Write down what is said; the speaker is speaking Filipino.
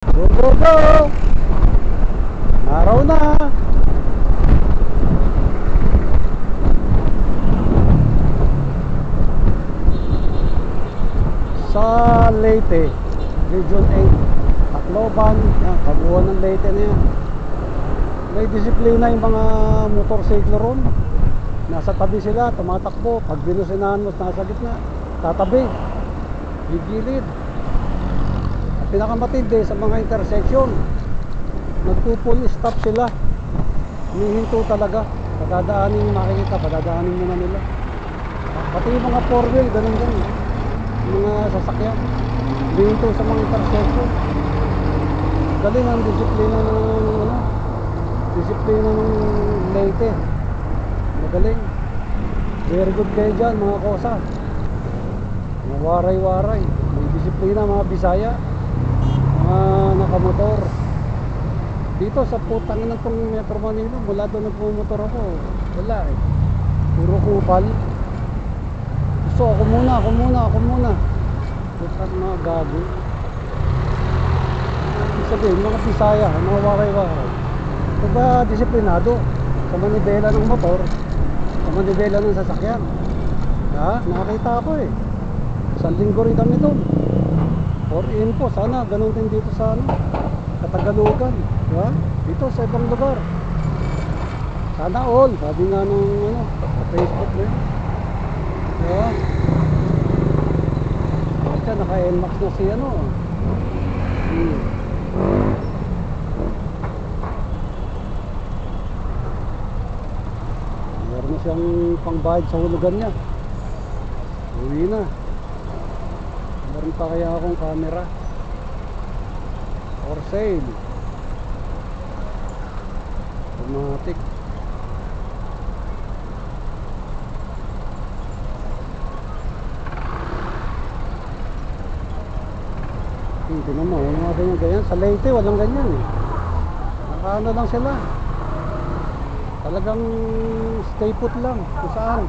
Go, go, go! Araw na! Sa Leyte, Region 8, Tacloban, yan, kabuuan ng Leyte na yan. May disiplina yung mga motorsiklo ron. Nasa tabi sila, tumatakbo. Pag binusinahan mo, nasa gitna, tatabi, gigilid. At pinakamatindi sa mga intersection, nagpo-full stop sila, humihinto talaga. Padadaanin yung makikita, padadaanin muna nila. Pati yung mga 4-wheel, ganun din. Yung mga sasakyan, humihinto sa mga intersection. Galing ang disiplina ng disiplina ng Leyte. Magaling. Very good kayo dyan mga kosa. Mga waray-waray. May disiplina mga Bisaya, mga nakamotor. Dito sa putang ng itong Metro Manila, mula doon nagpumotor ako, wala eh, puro kupal. So ako muna putang mga gago. Ibig sabihin mga Bisaya, mga waray-waray, ito ba disiplinado sa manibela ng motor, sa manibela ng sasakyan? Ha? Nakakita ako eh, isang linggo rin kami doon. For info, sana ganun din dito sa Katagalugan, diba? Dito sa ibang lugar. Sana all, sabi nga nung sa Facebook na yun. Diba? Kaya naka-NMAX na si meron na siyang pangbayad sa hulugan niya. Uwi na. Meron pa kaya akong camera for sale, automatic. Hindi naman, mga ganyan sa Leyte, walang ganyan eh. Nakaano lang sila, talagang stay put lang kung saan.